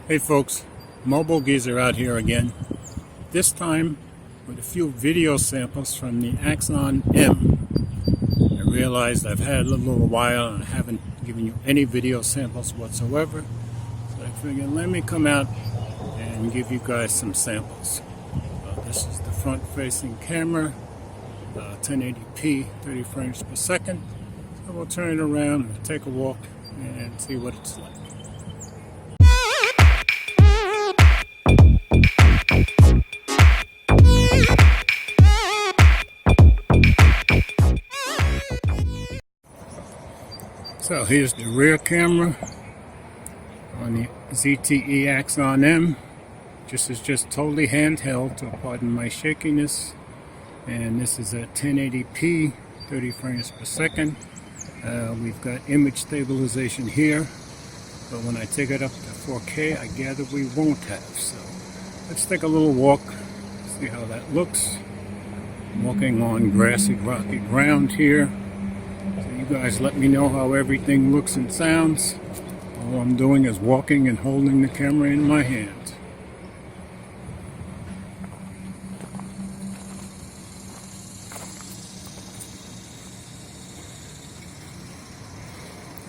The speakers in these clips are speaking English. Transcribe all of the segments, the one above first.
Hey folks, Mobile Geezer out here again. This time with a few video samples from the Axon M. I realized I've had a little while and I haven't given you any video samples whatsoever. So I figured let me come out and give you guys some samples. This is the front facing camera, 1080p, 30 frames per second. So we'll turn it around, take a walk and see what it's like. So here's the rear camera on the ZTE Axon M. This is just totally handheld, so pardon my shakiness. And this is at 1080p, 30 frames per second. We've got image stabilization here, but when I take it up to 4K, I gather we won't have. So let's take a little walk, see how that looks. Walking on grassy, rocky ground here. So you guys let me know how everything looks and sounds. All I'm doing is walking and holding the camera in my hand.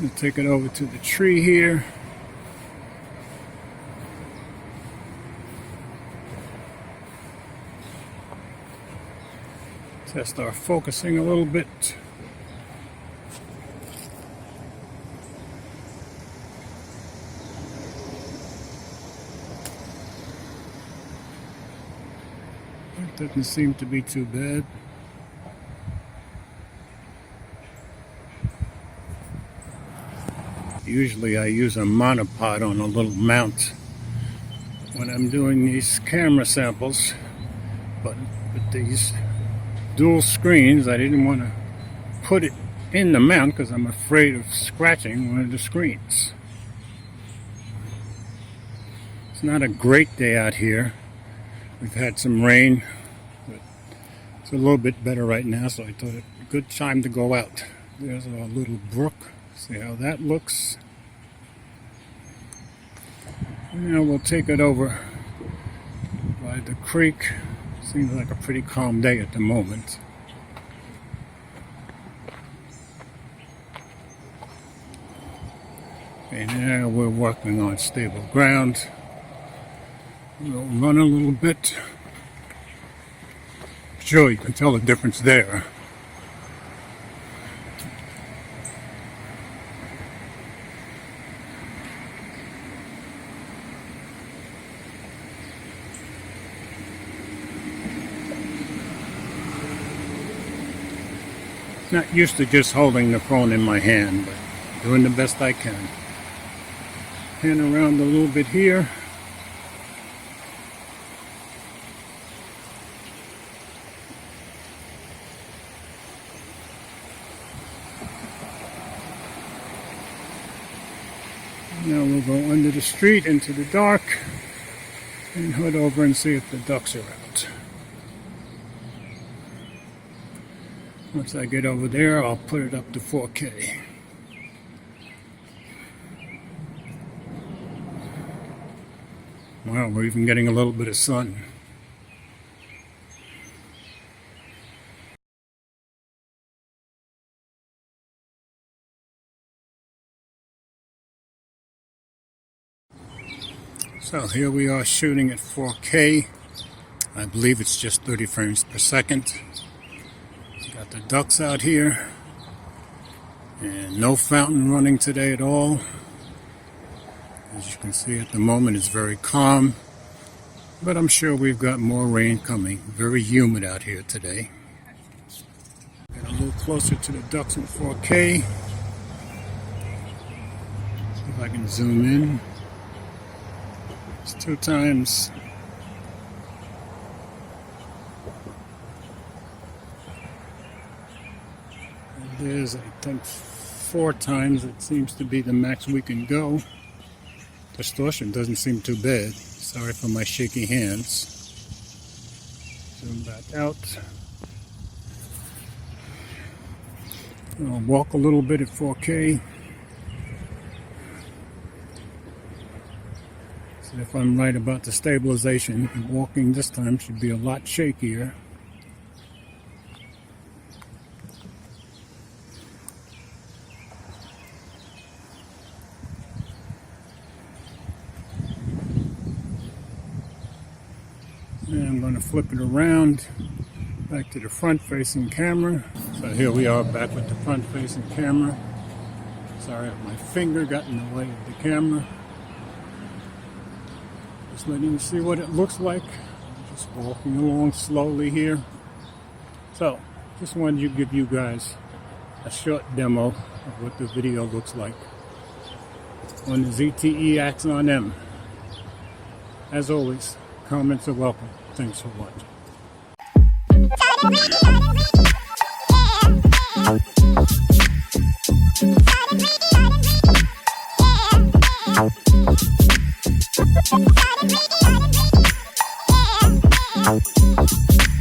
I'll take it over to the tree here. Test our focusing a little bit. That doesn't seem to be too bad. Usually I use a monopod on a little mount when I'm doing these camera samples, but with these dual screens I didn't want to put it in the mount because I'm afraid of scratching one of the screens. It's not a great day out here. We've had some rain, but it's a little bit better right now, so I thought it was a good time to go out. There's our little brook. See how that looks. Now we'll take it over by the creek. Seems like a pretty calm day at the moment. And now we're working on stable ground. We'll run a little bit. Sure, you can tell the difference there. Not used to just holding the phone in my hand, but doing the best I can. Pan around a little bit here. Now we'll go under the street into the dark and head over and see if the ducks are out. Once I get over there, I'll put it up to 4K. Wow, we're even getting a little bit of sun. So here we are shooting at 4K. I believe it's just 30 frames per second. Got the ducks out here, and no fountain running today at all. As you can see at the moment it's very calm, but I'm sure we've got more rain coming. Very humid out here today. Get a little closer to the ducks in 4K. See if I can zoom in. It's 2 times. There's, I think, 4 times. It seems to be the max we can go. Distortion doesn't seem too bad. Sorry for my shaky hands. Zoom back out. I'll walk a little bit at 4K. So if I'm right about the stabilization, walking this time should be a lot shakier. And I'm going to flip it around back to the front-facing camera. So here we are back with the front-facing camera. Sorry, my finger got in the way of the camera. Just letting you see what it looks like. Just walking along slowly here. So, just wanted to give you guys a short demo of what the video looks like on the ZTE Axon M. As always, comments are welcome. Thanks for watching. Yeah.